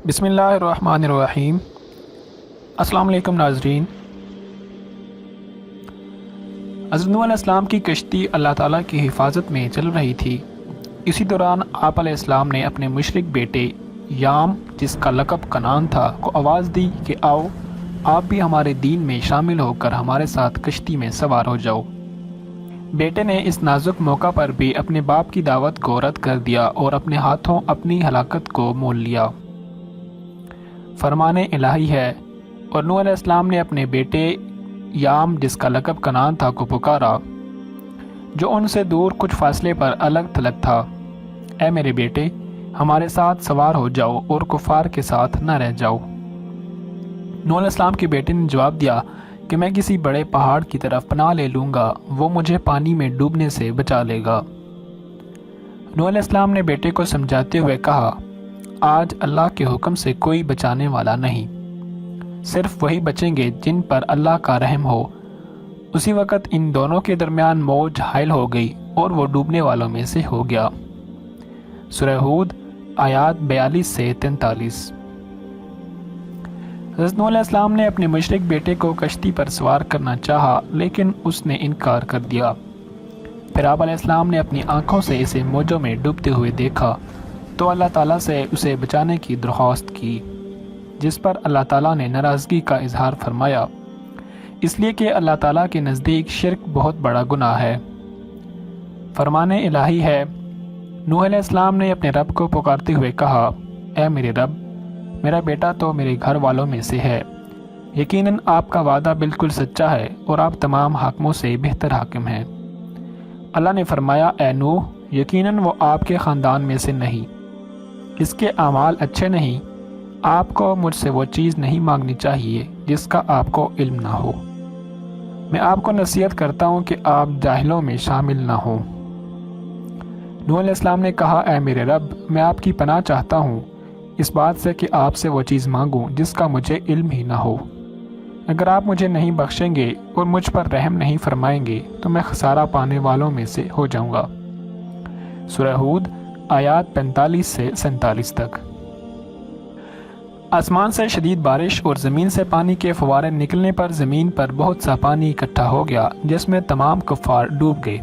بسم اللہ الرحمن الرحیم۔ السلام علیکم ناظرین۔ حضرت نوح علیہ السلام کی کشتی اللہ تعالیٰ کی حفاظت میں چل رہی تھی۔ اسی دوران آپ علیہ السلام نے اپنے مشرک بیٹے یام، جس کا لقب کنعان تھا، کو آواز دی کہ آؤ آپ بھی ہمارے دین میں شامل ہو کر ہمارے ساتھ کشتی میں سوار ہو جاؤ۔ بیٹے نے اس نازک موقع پر بھی اپنے باپ کی دعوت کو رد کر دیا اور اپنے ہاتھوں اپنی ہلاکت کو مول لیا۔ فرمان الہی ہے، اور نوح علیہ السلام نے اپنے بیٹے یام، جس کا لقب کنعان تھا، کو پکارا، جو ان سے دور کچھ فاصلے پر الگ تھلگ تھا۔ اے میرے بیٹے، ہمارے ساتھ سوار ہو جاؤ اور کفار کے ساتھ نہ رہ جاؤ۔ نوح علیہ السلام کے بیٹے نے جواب دیا کہ میں کسی بڑے پہاڑ کی طرف پناہ لے لوں گا، وہ مجھے پانی میں ڈوبنے سے بچا لے گا۔ نوح علیہ السلام نے بیٹے کو سمجھاتے ہوئے کہا، آج اللہ کے حکم سے کوئی بچانے والا نہیں، صرف وہی بچیں گے جن پر اللہ کا رحم ہو۔ اسی وقت ان دونوں کے درمیان موج حائل ہو گئی اور وہ ڈوبنے والوں میں سے ہو گیا۔ سورہ ہود آیات 42 سے 43۔ حضرت نوح علیہ السلام نے اپنے مشرک بیٹے کو کشتی پر سوار کرنا چاہا، لیکن اس نے انکار کر دیا۔ پھر آپ علیہ السلام نے اپنی آنکھوں سے اسے موجوں میں ڈوبتے ہوئے دیکھا تو اللہ تعالیٰ سے اسے بچانے کی درخواست کی، جس پر اللہ تعالیٰ نے ناراضگی کا اظہار فرمایا، اس لیے کہ اللہ تعالیٰ کے نزدیک شرک بہت بڑا گناہ ہے۔ فرمان الہی ہے، نوح علیہ السلام نے اپنے رب کو پکارتے ہوئے کہا، اے میرے رب، میرا بیٹا تو میرے گھر والوں میں سے ہے، یقیناً آپ کا وعدہ بالکل سچا ہے اور آپ تمام حاکموں سے بہتر حاکم ہیں۔ اللہ نے فرمایا، اے نوح، یقیناً وہ آپ کے خاندان میں سے نہیں، اس کے اعمال اچھے نہیں، آپ کو مجھ سے وہ چیز نہیں مانگنی چاہیے جس کا آپ کو علم نہ ہو۔ میں آپ کو نصیحت کرتا ہوں کہ آپ جاہلوں میں شامل نہ ہوں۔ نوح علیہ السلام نے کہا، اے میرے رب، میں آپ کی پناہ چاہتا ہوں اس بات سے کہ آپ سے وہ چیز مانگوں جس کا مجھے علم ہی نہ ہو۔ اگر آپ مجھے نہیں بخشیں گے اور مجھ پر رحم نہیں فرمائیں گے تو میں خسارہ پانے والوں میں سے ہو جاؤں گا۔ سورہ ہود آیات 45 سے 47 تک۔ آسمان سے شدید بارش اور زمین سے پانی کے فوارے نکلنے پر زمین پر بہت سا پانی اکٹھا ہو گیا، جس میں تمام کفار ڈوب گئے۔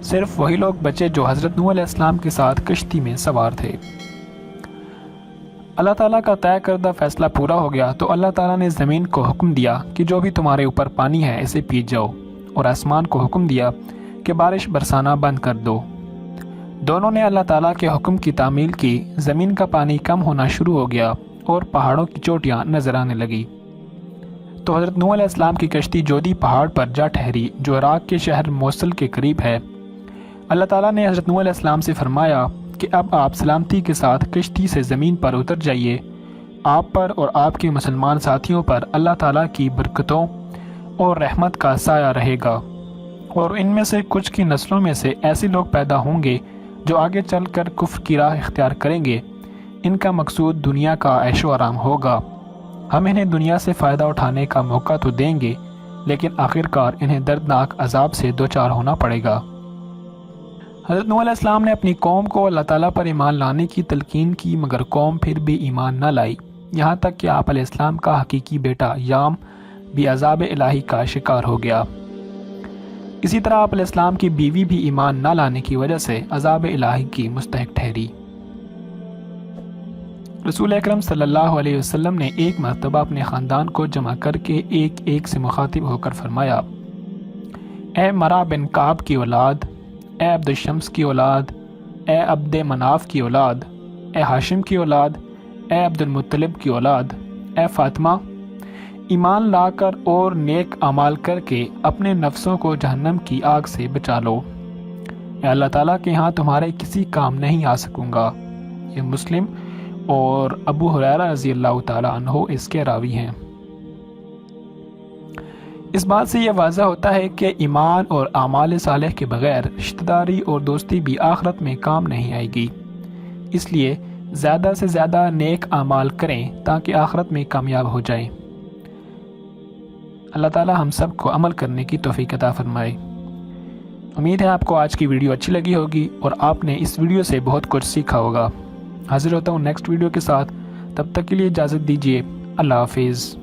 صرف وہی لوگ بچے جو حضرت نوح علیہ السلام کے ساتھ کشتی میں سوار تھے۔ اللہ تعالیٰ کا طے کردہ فیصلہ پورا ہو گیا تو اللہ تعالیٰ نے زمین کو حکم دیا کہ جو بھی تمہارے اوپر پانی ہے اسے پی جاؤ، اور آسمان کو حکم دیا کہ بارش برسانا بند کر دو۔ دونوں نے اللہ تعالیٰ کے حکم کی تعمیل کی، زمین کا پانی کم ہونا شروع ہو گیا اور پہاڑوں کی چوٹیاں نظر آنے لگی۔ تو حضرت نوح علیہ السلام کی کشتی جودی پہاڑ پر جا ٹھہری، جو عراق کے شہر موصل کے قریب ہے۔ اللہ تعالیٰ نے حضرت نوح علیہ السلام سے فرمایا کہ اب آپ سلامتی کے ساتھ کشتی سے زمین پر اتر جائیے، آپ پر اور آپ کے مسلمان ساتھیوں پر اللہ تعالیٰ کی برکتوں اور رحمت کا سایہ رہے گا، اور ان میں سے کچھ کی نسلوں میں سے ایسے لوگ پیدا ہوں گے جو آگے چل کر کفر کی راہ اختیار کریں گے۔ ان کا مقصود دنیا کا عیش و آرام ہوگا، ہم انہیں دنیا سے فائدہ اٹھانے کا موقع تو دیں گے، لیکن آخرکار انہیں دردناک عذاب سے دوچار ہونا پڑے گا۔ حضرت نوح علیہ السلام نے اپنی قوم کو اللہ تعالیٰ پر ایمان لانے کی تلقین کی، مگر قوم پھر بھی ایمان نہ لائی، یہاں تک کہ آپ علیہ السلام کا حقیقی بیٹا یام بھی عذاب الہی کا شکار ہو گیا۔ اسی طرح آپ علیہ السلام کی بیوی بھی ایمان نہ لانے کی وجہ سے عذاب الہی کی مستحق ٹھہری۔ رسول اکرم صلی اللہ علیہ وسلم نے ایک مرتبہ اپنے خاندان کو جمع کر کے ایک سے مخاطب ہو کر فرمایا، اے مرا بن کعب کی اولاد، اے عبد الشمس کی اولاد، اے عبد مناف کی اولاد، اے ہاشم کی اولاد، اے عبد المطلب کی اولاد، اے فاطمہ، ایمان لا کر اور نیک اعمال کر کے اپنے نفسوں کو جہنم کی آگ سے بچا لو، میں اللہ تعالیٰ کے ہاں تمہارے کسی کام نہیں آ سکوں گا۔ یہ مسلم اور ابو ہریرہ رضی اللہ تعالیٰ عنہ اس کے راوی ہیں۔ اس بات سے یہ واضح ہوتا ہے کہ ایمان اور اعمال صالح کے بغیر رشتہ داری اور دوستی بھی آخرت میں کام نہیں آئے گی، اس لیے زیادہ سے زیادہ نیک اعمال کریں تاکہ آخرت میں کامیاب ہو جائیں۔ اللہ تعالی ہم سب کو عمل کرنے کی توفیق عطا فرمائے۔ امید ہے آپ کو آج کی ویڈیو اچھی لگی ہوگی اور آپ نے اس ویڈیو سے بہت کچھ سیکھا ہوگا۔ حاضر ہوتا ہوں نیکسٹ ویڈیو کے ساتھ، تب تک کے لیے اجازت دیجیے. اللہ حافظ.